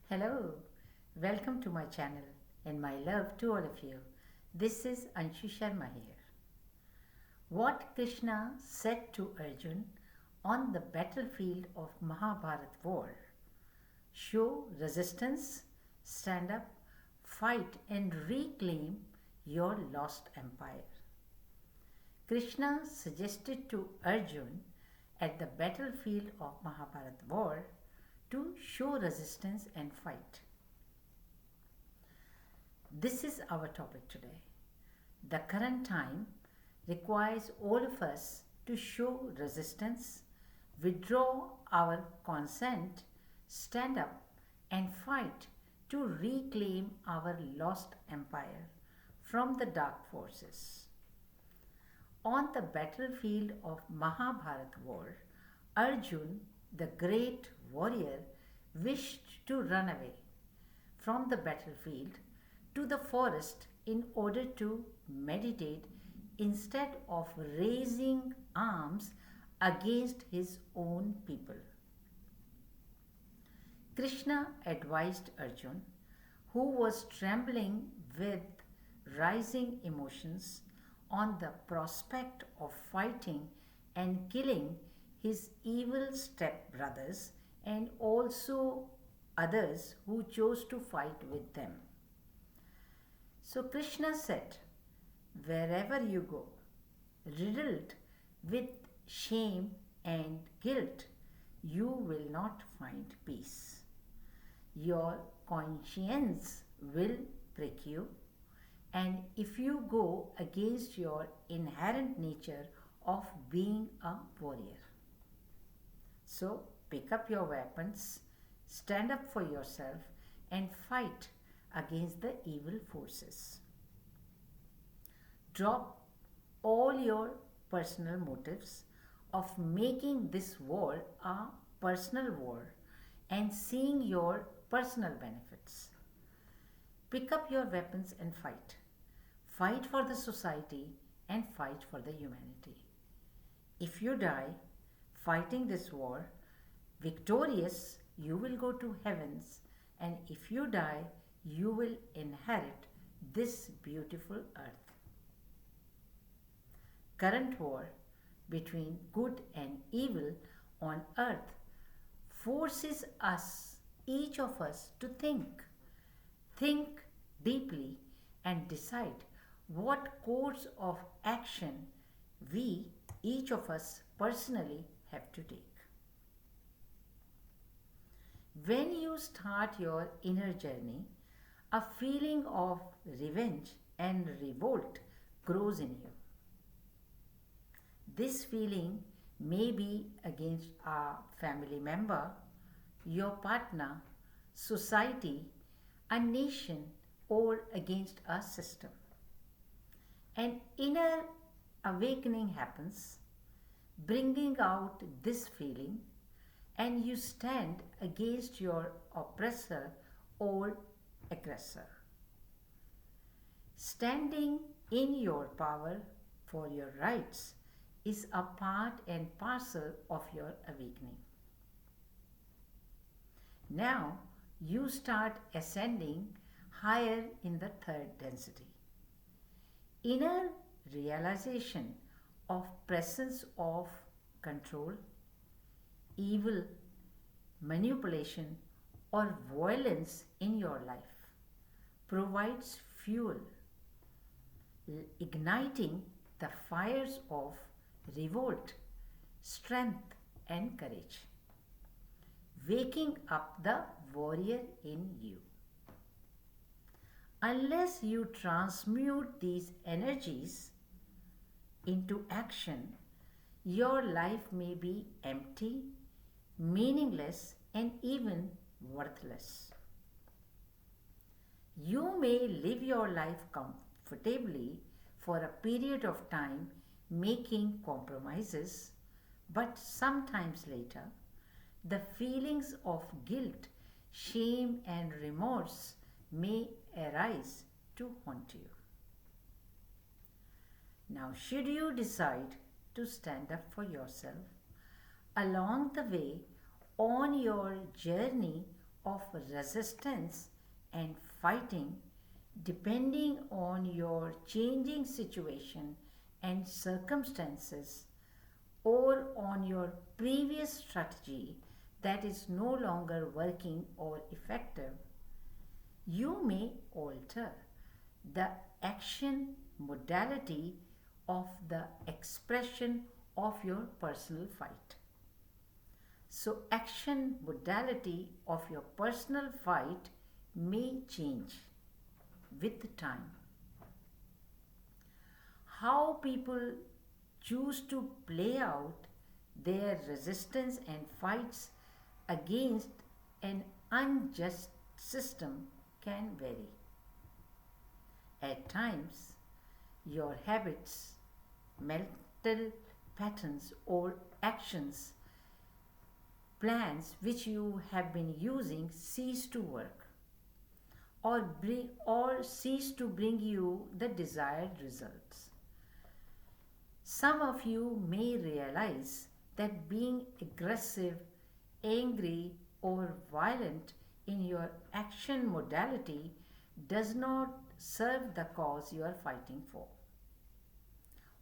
Hello, welcome to my channel and my love to all of you. This is Anshu Sharma here. What Krishna said to Arjun on the battlefield of Mahabharat war: show resistance, stand up, fight and reclaim your lost empire. Krishna suggested to Arjun at the battlefield of Mahabharat war to show resistance and fight. This is our topic today. The current time requires all of us to show resistance, withdraw our consent, stand up, and fight to reclaim our lost empire from the dark forces. On the battlefield of Mahabharat war, Arjun, the great warrior, wished to run away from the battlefield to the forest in order to meditate instead of raising arms against his own people. Krishna advised Arjun, who was trembling with rising emotions on the prospect of fighting and killing his evil stepbrothers and also others who chose to fight with them. So Krishna said, wherever you go, riddled with shame and guilt, you will not find peace. Your conscience will prick you, and if you go against your inherent nature of being a warrior. So pick up your weapons, stand up for yourself, and fight against the evil forces. Drop all your personal motives of making this war a personal war and seeing your personal benefits. Pick up your weapons and fight. Fight for the society and fight for the humanity. If you die fighting this war, victorious, you will go to heavens, and if you die, you will inherit this beautiful earth. Current war between good and evil on earth forces us, each of us, to think deeply and decide what course of action we, each of us, personally have to take. When you start your inner journey, a feeling of revenge and revolt grows in you. This feeling may be against a family member, your partner, society, a nation, or against a system. An inner awakening happens, bringing out this feeling, and you stand against your oppressor or aggressor. Standing in your power for your rights is a part and parcel of your awakening. Now you start ascending higher in the third density. Inner realization of presence of control, evil, manipulation, or violence in your life provides fuel, igniting the fires of revolt, strength, and courage, waking up the warrior in you. Unless you transmute these energies into action, your life may be empty, meaningless, and even worthless. You may live your life comfortably for a period of time, making compromises, but sometimes later, the feelings of guilt, shame, and remorse may arise to haunt you. Now, should you decide to stand up for yourself, along the way on your journey of resistance and fighting depending on your changing situation and circumstances or on your previous strategy that is no longer working or effective, you may alter the action modality of the expression of your personal fight. So, action modality of your personal fight may change with time. How people choose to play out their resistance and fights against an unjust system can vary. At times, your habits, mental patterns, or actions, plans which you have been using cease to work or cease to bring you the desired results. Some of you may realize that being aggressive, angry, or violent in your action modality does not serve the cause you are fighting for.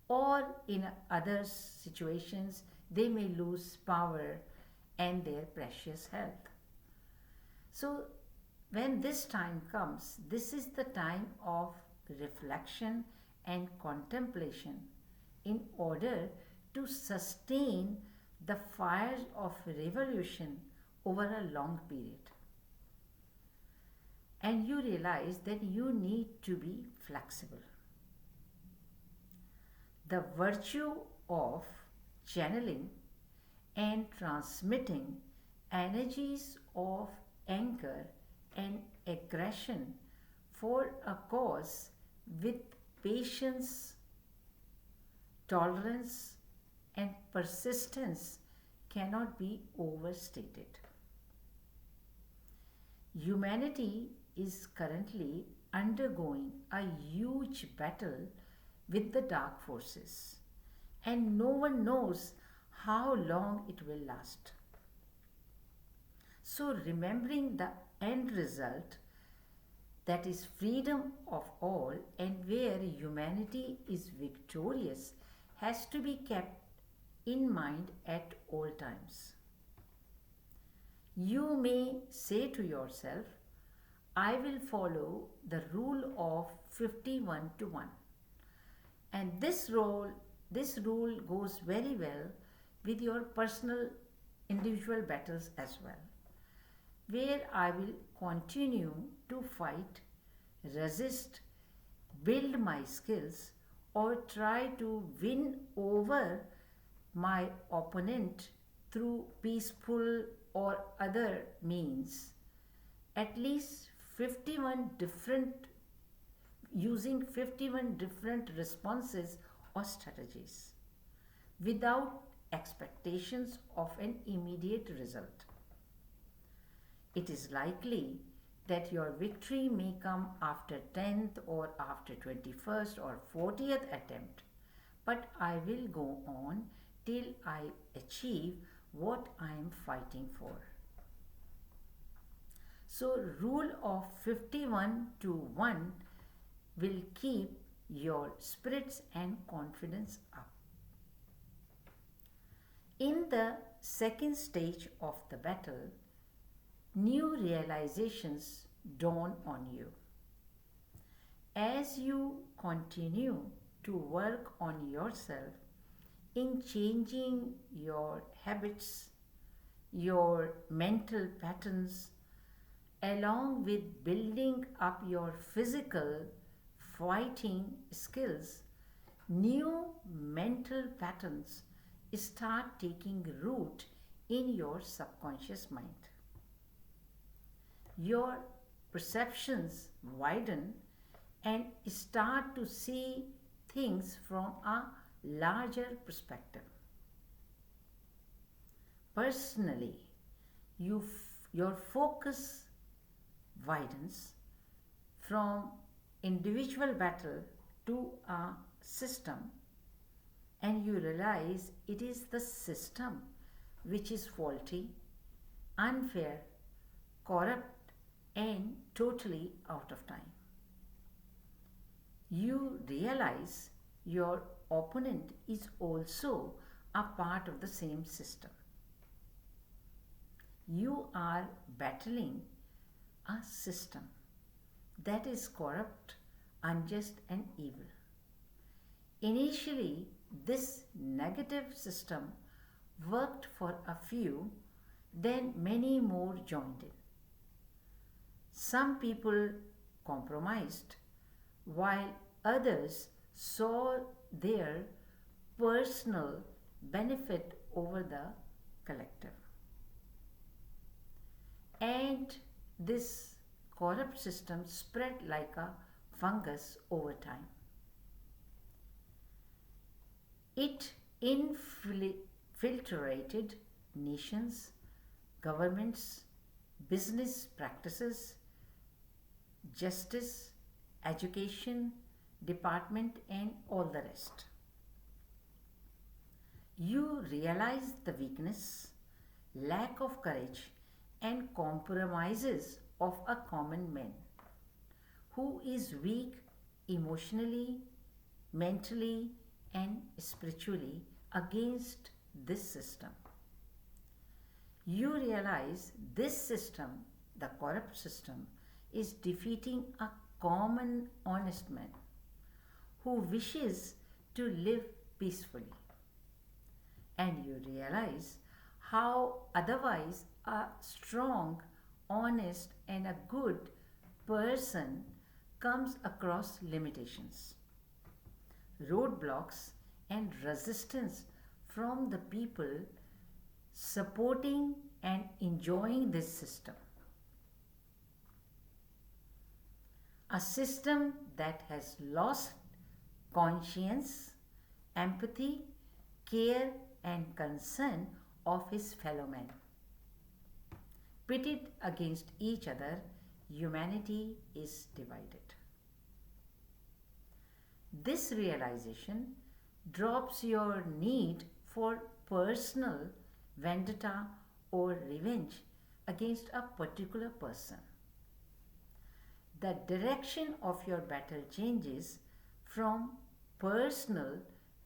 Or in other situations, they may lose power and their precious health. So, when this time comes, this is the time of reflection and contemplation in order to sustain the fires of revolution over a long period. And you realize that you need to be flexible. The virtue of channeling and transmitting energies of anger and aggression for a cause with patience, tolerance, and persistence cannot be overstated. Humanity is currently undergoing a huge battle with the dark forces, and no one knows how long it will last. So, remembering the end result, that is freedom of all, and where humanity is victorious, has to be kept in mind at all times. You may say to yourself, I will follow the rule of 51 to 1. And this rule goes very well with your personal individual battles as well, where I will continue to fight, resist, build my skills, or try to win over my opponent through peaceful or other means. At least 51 different, using 51 different responses or strategies without expectations of an immediate result. It is likely that your victory may come after 10th or after 21st or 40th attempt, but I will go on till I achieve what I am fighting for. So, rule of 51 to 1 will keep your spirits and confidence up. In the second stage of the battle, new realizations dawn on you. As you continue to work on yourself in changing your habits, your mental patterns, along with building up your physical fighting skills, new mental patterns start taking root in your subconscious mind. Your perceptions widen and start to see things from a larger perspective. Personally, your focus widens from individual battle to a system, and you realize it is the system which is faulty, unfair, corrupt, and totally out of time. You realize your opponent is also a part of the same system. You are battling a system that is corrupt, unjust, and evil. Initially, this negative system worked for a few, then many more joined in. Some people compromised, while others saw their personal benefit over the collective. And this corrupt system spread like a fungus over time. It infiltrated nations, governments, business practices, justice, education, department, and all the rest. You realize the weakness, lack of courage, and compromises of a common man who is weak emotionally, mentally, and spiritually against this system. You realize this system, the corrupt system, is defeating a common honest man who wishes to live peacefully. And you realize how otherwise a strong, honest, and a good person comes across limitations, roadblocks, and resistance from the people supporting and enjoying this system. A system that has lost conscience, empathy, care, and concern of his fellow men. Pitted against each other, humanity is divided. This realization drops your need for personal vendetta or revenge against a particular person. The direction of your battle changes from personal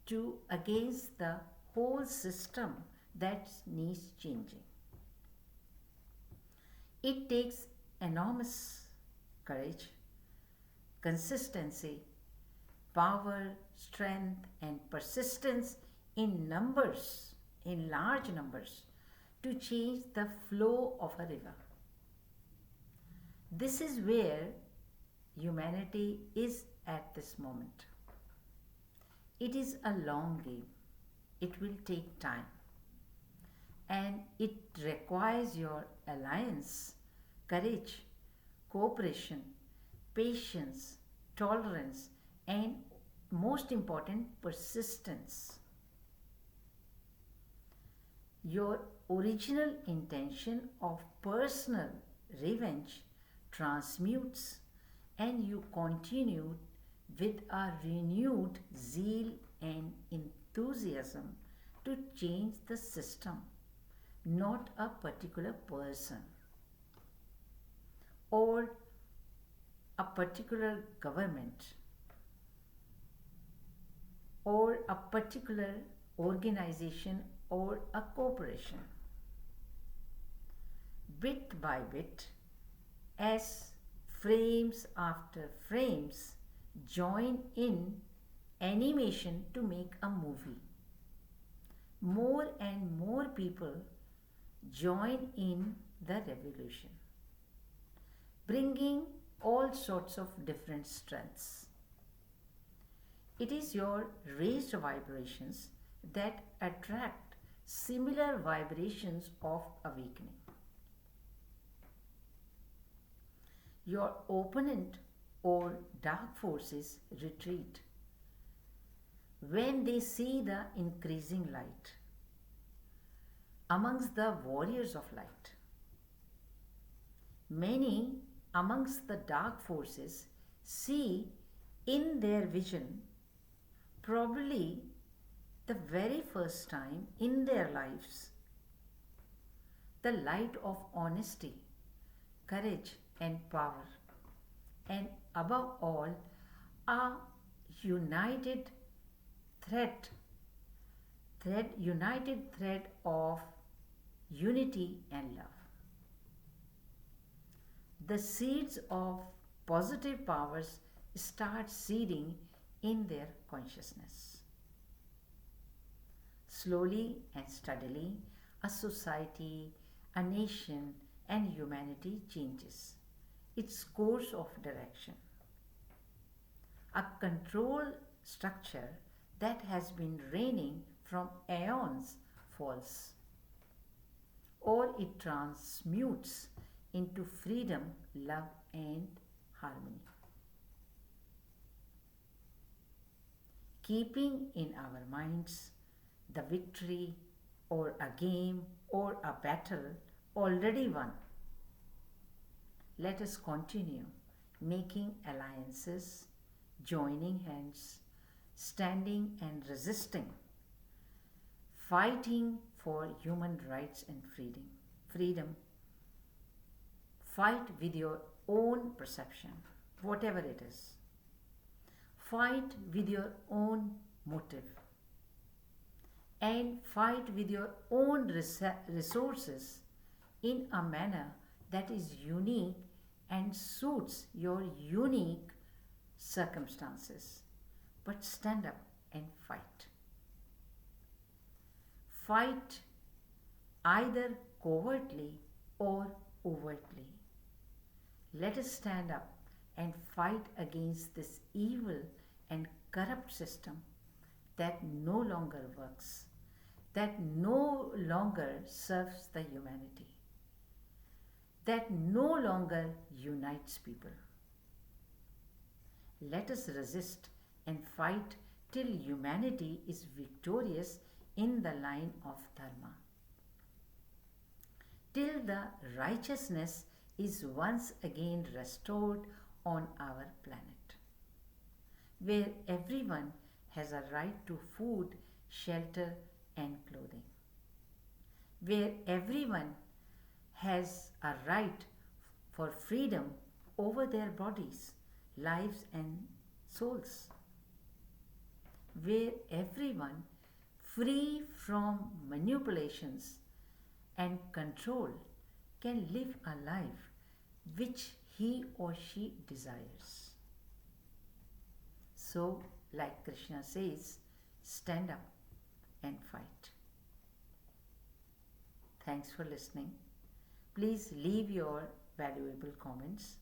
to against the whole system that needs changing. It takes enormous courage, consistency, power, strength, and persistence in numbers, in large numbers, to change the flow of a river. This is where humanity is at this moment. It is a long game. It will take time. And it requires your alliance, courage, cooperation, patience, tolerance, and most important, persistence. Your original intention of personal revenge transmutes, and you continue with a renewed zeal and enthusiasm to change the system, not a particular person or a particular government or a particular organization or a corporation. Bit by bit, as frames after frames join in animation to make a movie, more and more people join in the revolution, bringing all sorts of different strengths. It is your raised vibrations that attract similar vibrations of awakening. Your opponent or dark forces retreat when they see the increasing light amongst the warriors of light. Many amongst the dark forces see in their vision, probably the very first time in their lives, the light of honesty, courage, and power, and above all, a united thread, united thread of unity and love. The seeds of positive powers start seeding in their consciousness. Slowly and steadily, a society, a nation, and humanity changes its course of direction. A control structure that has been reigning from aeons falls, or it transmutes into freedom, love, and harmony. Keeping in our minds the victory or a game or a battle already won, let us continue making alliances, joining hands, standing and resisting, fighting for human rights and freedom. Fight with your own perception, whatever it is. Fight with your own motive. And fight with your own resources in a manner that is unique and suits your unique circumstances. But stand up and fight. Fight either covertly or overtly. Let us stand up and fight against this evil and corrupt system that no longer works, that no longer serves the humanity, that no longer unites people. Let us resist and fight till humanity is victorious in the line of dharma, till the righteousness is once again restored on our planet, where everyone has a right to food, shelter, and clothing, where everyone has a right for freedom over their bodies, lives, and souls, where everyone free from manipulations and control can live a life which he or she desires. So, like Krishna says, stand up and fight. Thanks for listening. Please leave your valuable comments.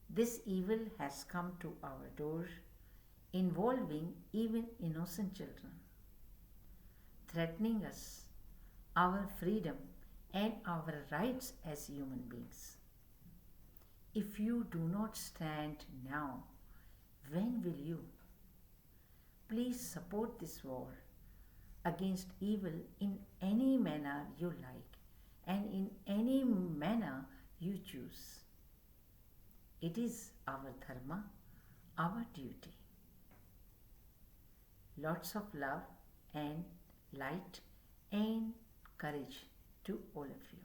This evil has come to our door, involving even innocent children, threatening us, our freedom, and our rights as human beings. If you do not stand now, when will you? Please support this war against evil in any manner you like and in any manner you choose. It is our dharma, our duty. Lots of love and light and courage to all of you.